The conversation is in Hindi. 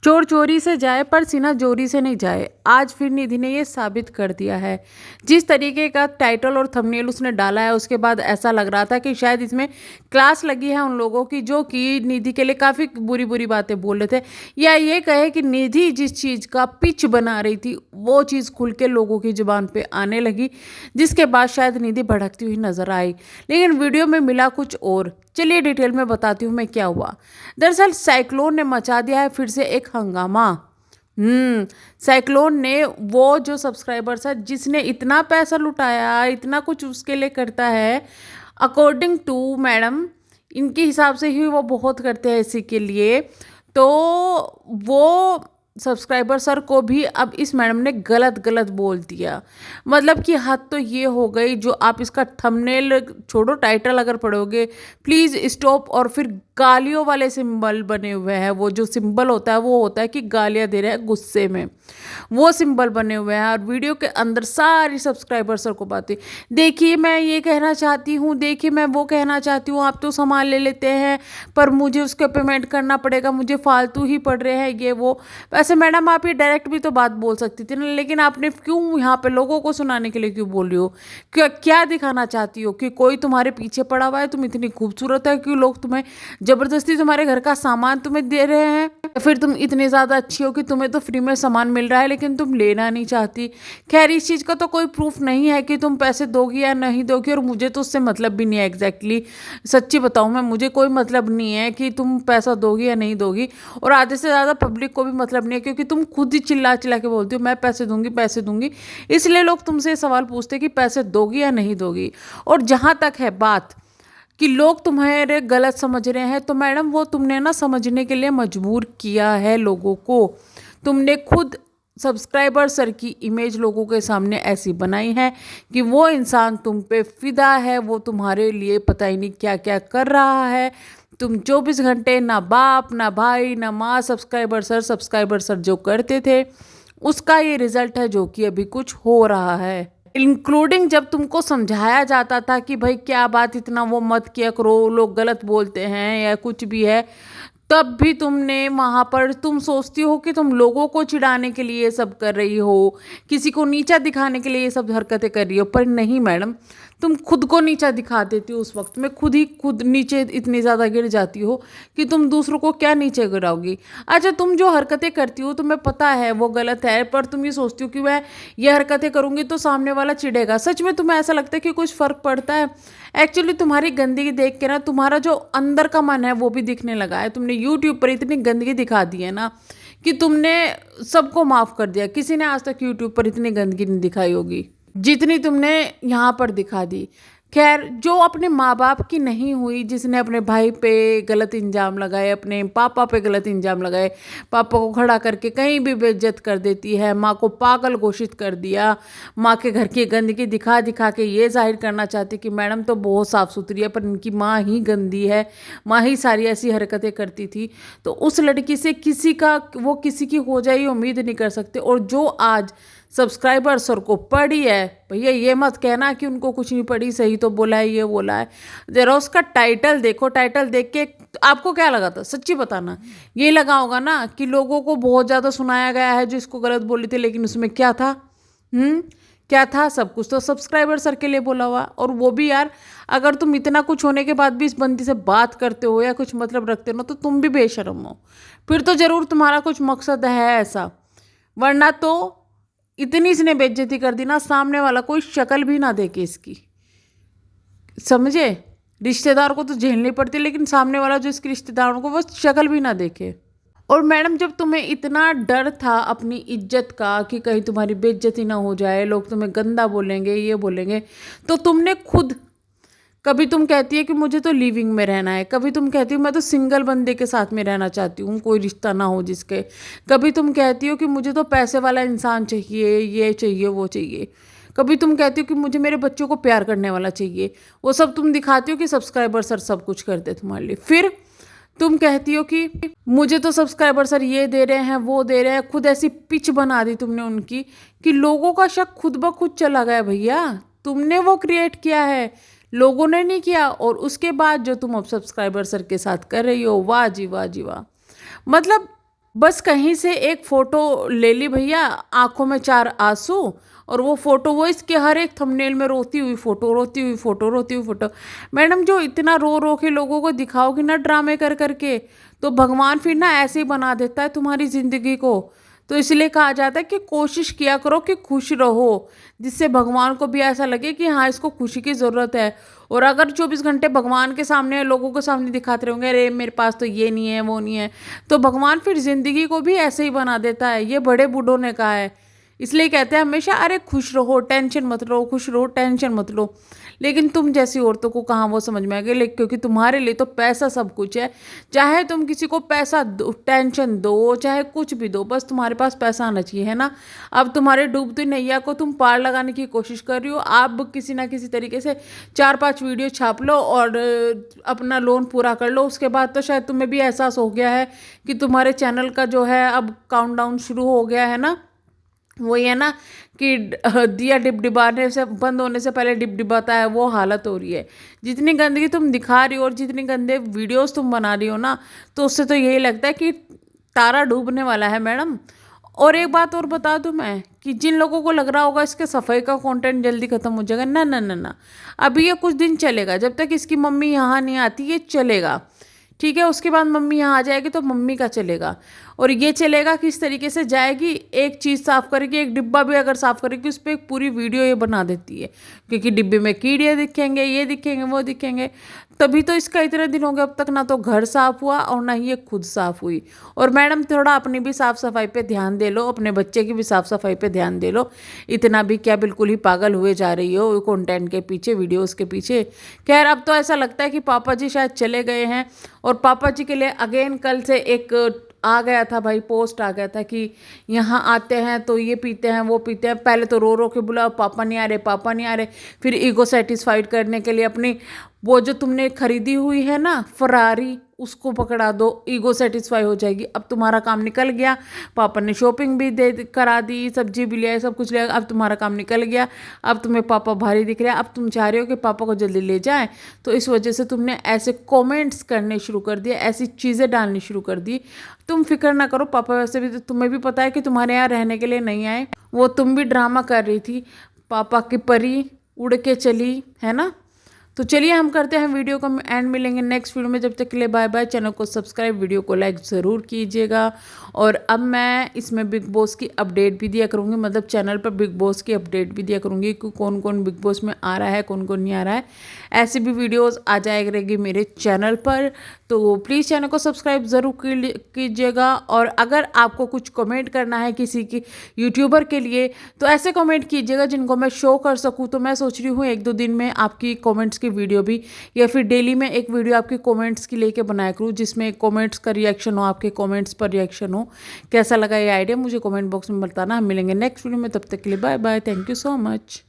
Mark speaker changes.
Speaker 1: चोर चोरी से जाए पर सीना जोरी से नहीं जाए। आज फिर निधि ने ये साबित कर दिया है। जिस तरीके का टाइटल और थंबनेल उसने डाला है उसके बाद ऐसा लग रहा था कि शायद इसमें क्लास लगी है उन लोगों की जो कि निधि के लिए काफ़ी बुरी बुरी बातें बोल रहे थे, या ये कहे कि निधि जिस चीज़ का पिच बना रही थी वो चीज़ खुल के लोगों की जुबान पे आने लगी, जिसके बाद शायद निधि भड़कती हुई नजर आई। लेकिन वीडियो में मिला कुछ और। चलिए डिटेल में बताती हूँ मैं क्या हुआ। दरअसल साइक्लोन ने मचा दिया है फिर से एक हंगामा। साइक्लोन ने वो जो सब्सक्राइबर्स है जिसने इतना पैसा लुटाया, इतना कुछ उसके लिए करता है, अकॉर्डिंग टू मैडम इनके हिसाब से ही वो बहुत करते हैं इसी के लिए, तो वो सब्सक्राइबर सर को भी अब इस मैडम ने गलत गलत बोल दिया। मतलब कि हद तो ये हो गई, जो आप इसका थंबनेल छोड़ो, टाइटल अगर पढ़ोगे प्लीज़ स्टॉप। और फिर गालियों वाले सिंबल बने हुए हैं, वो जो सिंबल होता है वो होता है कि गालियां दे रहे हैं गुस्से में, वो सिंबल बने हुए हैं। और वीडियो के अंदर सारी सब्सक्राइबर सर को बातें, देखिए मैं ये कहना चाहती हूँ, देखिए मैं वो कहना चाहती हूँ, आप तो सामान ले लेते हैं पर मुझे उसके पेमेंट करना पड़ेगा, मुझे फालतू ही पड़ रहे हैं ये वो। वैसे मैडम आप ये डायरेक्ट भी तो बात बोल सकती थी ना, लेकिन आपने क्यों यहाँ पे लोगों को सुनाने के लिए क्यों बोल रही हो? क्या क्या दिखाना चाहती हो कि कोई तुम्हारे पीछे पड़ा हुआ है, तुम इतनी खूबसूरत है कि लोग तुम्हें जबरदस्ती तुम्हारे घर का सामान तुम्हें दे रहे हैं, या फिर तुम इतनी ज़्यादा अच्छी हो कि तुम्हें तो फ्री में सामान मिल रहा है लेकिन तुम लेना नहीं चाहती? खैर इस चीज़ का तो कोई प्रूफ नहीं है कि तुम पैसे दोगी या नहीं दोगी, और मुझे तो उससे मतलब भी नहीं है एग्जैक्टली। सच्ची बताऊँ मैं, मुझे कोई मतलब नहीं है कि तुम पैसा दोगी या नहीं दोगी, और आधे से ज़्यादा पब्लिक को भी मतलब नहीं है, क्योंकि तुम खुद ही चिल्ला चिल्ला के बोलती हो मैं पैसे दूंगी पैसे दूंगी, इसलिए लोग तुमसे सवाल पूछते कि पैसे दोगी या नहीं दोगी। और जहाँ तक है बात कि लोग तुम्हारे गलत समझ रहे हैं, तो मैडम वो तुमने ना समझने के लिए मजबूर किया है लोगों को। तुमने खुद सब्सक्राइबर सर की इमेज लोगों के सामने ऐसी बनाई है कि वो इंसान तुम पे फिदा है, वो तुम्हारे लिए पता ही नहीं क्या क्या कर रहा है। तुम 24 घंटे ना बाप ना भाई ना माँ, सब्सक्राइबर सर जो करते थे उसका ये रिजल्ट है जो कि अभी कुछ हो रहा है। इंक्लूडिंग जब तुमको समझाया जाता था कि भाई क्या बात, इतना वो मत किया करो, लोग गलत बोलते हैं या कुछ भी है, तब भी तुमने वहाँ पर तुम सोचती हो कि तुम लोगों को चिढ़ाने के लिए ये सब कर रही हो, किसी को नीचा दिखाने के लिए ये सब हरकतें कर रही हो, पर नहीं मैडम, तुम खुद को नीचा दिखा देती हो उस वक्त में, खुद नीचे इतनी ज़्यादा गिर जाती हो कि तुम दूसरों को क्या नीचे गिराओगी। अच्छा तुम जो हरकतें करती हो तुम्हें पता है वो गलत है, पर तुम ये सोचती हो कि मैं ये हरकतें करूँगी तो सामने वाला चिढ़ेगा। सच में तुम्हें ऐसा लगता है कि कुछ फ़र्क पड़ता है? एक्चुअली तुम्हारी गंदगी देख के ना तुम्हारा जो अंदर का मन है वो भी दिखने लगा है। तुमने यूट्यूब पर इतनी गंदगी दिखा दी है ना कि तुमने सबको माफ़ कर दिया। किसी ने आज तक यूट्यूब पर इतनी गंदगी नहीं दिखाई होगी जितनी तुमने यहाँ पर दिखा दी। खैर जो अपने माँ बाप की नहीं हुई, जिसने अपने भाई पे गलत इल्ज़ाम लगाए, अपने पापा पे गलत इल्ज़ाम लगाए, पापा को खड़ा करके कहीं भी बेइज्जत कर देती है, माँ को पागल घोषित कर दिया, माँ के घर की गंदगी दिखा दिखा के ये जाहिर करना चाहती कि मैडम तो बहुत साफ़ सुथरी है पर इनकी माँ ही गंदी है, माँ ही सारी ऐसी हरकतें करती थी। तो उस लड़की से किसी का वो किसी की हो जाए उम्मीद नहीं कर सकते। और जो आज सब्सक्राइबर सर को पड़ी है, भैया ये मत कहना कि उनको कुछ नहीं पड़ी, सही तो बोला है, ये बोला है। जरा उसका टाइटल देखो, टाइटल देख के आपको क्या लगा था, सच्ची बताना। ये लगा होगा ना कि लोगों को बहुत ज़्यादा सुनाया गया है जो इसको गलत बोली थी, लेकिन उसमें क्या था? क्या था? सब कुछ तो सब्सक्राइबर सर के लिए बोला हुआ। और वो भी यार, अगर तुम इतना कुछ होने के बाद भी इस बंदी से बात करते हो या कुछ मतलब रखते हो ना, तो तुम भी बेशर्म हो। फिर तो ज़रूर तुम्हारा कुछ मकसद है ऐसा, वरना तो इतनी इसने बेइज्जती कर दी ना, सामने वाला कोई शक्ल भी ना देखे इसकी, समझे? रिश्तेदार को तो झेलनी पड़ती, लेकिन सामने वाला जो इसके रिश्तेदारों को वो शक्ल भी ना देखे। और मैडम जब तुम्हें इतना डर था अपनी इज्जत का कि कहीं तुम्हारी बेइज्जती ना हो जाए, लोग तुम्हें गंदा बोलेंगे, ये बोलेंगे, तो तुमने खुद, कभी तुम कहती है कि मुझे तो लिविंग में रहना है, कभी तुम कहती हो मैं तो सिंगल बंदे के साथ में रहना चाहती हूँ, कोई रिश्ता ना हो जिसके, कभी तुम कहती हो कि मुझे तो पैसे वाला इंसान चाहिए, ये चाहिए वो चाहिए, कभी तुम कहती हो कि मुझे मेरे बच्चों को प्यार करने वाला चाहिए। वो सब तुम दिखाती हो कि सब्सक्राइबर सर सब कुछ करते तुम्हारे लिए। फिर तुम कहती हो कि मुझे तो सब्सक्राइबर सर ये दे रहे हैं वो दे रहे हैं। खुद ऐसी पिच बना दी तुमने उनकी कि लोगों का शक खुद ब खुद चला गया। भैया तुमने वो क्रिएट किया है, लोगों ने नहीं किया। और उसके बाद जो तुम अब सब्सक्राइबर सर के साथ कर रही हो, वाह जी वाह जी वाह। मतलब बस कहीं से एक फ़ोटो ले ली भैया, आँखों में 4 आँसू, और वो फ़ोटो वो इसके हर एक थंबनेल में रोती हुई फ़ोटो, रोती हुई फ़ोटो, रोती हुई फ़ोटो। मैडम जो इतना रो रो के लोगों को दिखाओगी ना ड्रामे कर कर के, तो भगवान फिर ना ऐसे ही बना देता है तुम्हारी ज़िंदगी को। तो इसलिए कहा जाता है कि कोशिश किया करो कि खुश रहो, जिससे भगवान को भी ऐसा लगे कि हाँ इसको खुशी की ज़रूरत है। और अगर 24 घंटे भगवान के सामने लोगों के सामने दिखाते रहोगे, अरे मेरे पास तो ये नहीं है वो नहीं है, तो भगवान फिर ज़िंदगी को भी ऐसे ही बना देता है। ये बड़े बूढ़ों ने कहा है। इसलिए कहते हैं हमेशा, अरे खुश रहो, टेंशन मत लो, खुश रहो, टेंशन मत लो। लेकिन तुम जैसी औरतों को कहाँ वो समझ में आएगा, लेकिन क्योंकि तुम्हारे लिए तो पैसा सब कुछ है। चाहे तुम किसी को पैसा दो, टेंशन दो, चाहे कुछ भी दो, बस तुम्हारे पास पैसा आना चाहिए, है ना। अब तुम्हारे डूबती नैया को तुम पार लगाने की कोशिश कर रही हो। आप किसी ना किसी तरीके से 4-5 वीडियो छाप लो और अपना लोन पूरा कर लो। उसके बाद तो शायद तुम्हें भी एहसास हो गया है कि तुम्हारे चैनल का जो है अब काउंटडाउन शुरू हो गया है ना। वही है ना कि दिया डिबडिबाने से बंद होने से पहले डिबडिबाता है, वो हालत हो रही है। जितनी गंदगी तुम दिखा रही हो और जितनी गंदे वीडियोस तुम बना रही हो ना, तो उससे तो यही लगता है कि तारा डूबने वाला है मैडम। और एक बात और बता दूं मैं, कि जिन लोगों को लग रहा होगा इसके सफाई का कंटेंट जल्दी खत्म हो जाएगा, ना ना ना ना, अभी ये कुछ दिन चलेगा। जब तक इसकी मम्मी यहाँ नहीं आती ये चलेगा, ठीक है। उसके बाद मम्मी यहाँ आ जाएगी तो मम्मी का चलेगा। और ये चलेगा किस तरीके से जाएगी, एक चीज़ साफ़ करेगी, एक डिब्बा भी अगर साफ़ करेगी उस पर एक पूरी वीडियो ये बना देती है, क्योंकि डिब्बे में कीड़े दिखेंगे, ये दिखेंगे, वो दिखेंगे। तभी तो इसका इतने दिन हो गए अब तक ना तो घर साफ़ हुआ और ना ही ये खुद साफ़ हुई। और मैडम थोड़ा अपनी भी साफ़ सफाई पे ध्यान दे लो, अपने बच्चे की भी साफ़ सफाई पे ध्यान दे लो। इतना भी क्या बिल्कुल ही पागल हुए जा रही हो कंटेंट के पीछे, वीडियोज़ के पीछे। खैर अब तो ऐसा लगता है कि पापा जी शायद चले गए हैं। और पापा जी के लिए अगेन कल से एक आ गया था भाई, पोस्ट आ गया था कि यहाँ आते हैं तो ये पीते हैं, वो पीते हैं। पहले तो रो रो के बोला पापा नहीं आ रहे, पापा नहीं आ रहे। फिर ईगो सेटिस्फाइड करने के लिए अपनी वो जो तुमने खरीदी हुई है ना फरारी, उसको पकड़ा दो, ईगो सेटिस्फाई हो जाएगी। अब तुम्हारा काम निकल गया, पापा ने शॉपिंग भी करा दी, सब्जी भी लिया, सब कुछ लिया। अब तुम्हारा काम निकल गया, अब तुम्हें पापा भारी दिख रहे हैं। अब तुम चाह रहे हो कि पापा को जल्दी ले जाएं, तो इस वजह से तुमने ऐसे कमेंट्स करने शुरू कर दिए, ऐसी चीज़ें डालनी शुरू कर दी। तुम फिक्र ना करो, पापा वैसे भी तो तुम्हें भी पता है कि तुम्हारे यहाँ रहने के लिए नहीं आए। वो तुम भी ड्रामा कर रही थी, पापा की परी उड़ के चली, है ना। तो चलिए हम करते हैं वीडियो को एंड, मिलेंगे नेक्स्ट वीडियो में। जब तक के लिए बाय बाय। चैनल को सब्सक्राइब, वीडियो को लाइक ज़रूर कीजिएगा। और अब मैं इसमें बिग बॉस की अपडेट भी दिया करूँगी, मतलब चैनल पर बिग बॉस की अपडेट भी दिया करूँगी कि कौन कौन बिग बॉस में आ रहा है, कौन कौन नहीं आ रहा है। ऐसी भी वीडियोज़ आ जाया करेगी मेरे चैनल पर। तो प्लीज़ चैनल को सब्सक्राइब ज़रूर कीजिएगा। और अगर आपको कुछ कमेंट करना है किसी की यूट्यूबर के लिए, तो ऐसे कमेंट कीजिएगा जिनको मैं शो कर सकूँ। तो मैं सोच रही हूँ 1-2 दिन में आपकी कमेंट्स की वीडियो भी, या फिर डेली में एक वीडियो आपकी कमेंट्स की लेके बनाया करूँ, जिसमें कमेंट्स का रिएक्शन हो, आपके कमेंट्स पर रिएक्शन हो। कैसा लगा ये आइडिया मुझे कमेंट बॉक्स में बताना। हम मिलेंगे नेक्स्ट वीडियो में, तब तक के लिए bye bye. Thank you so much.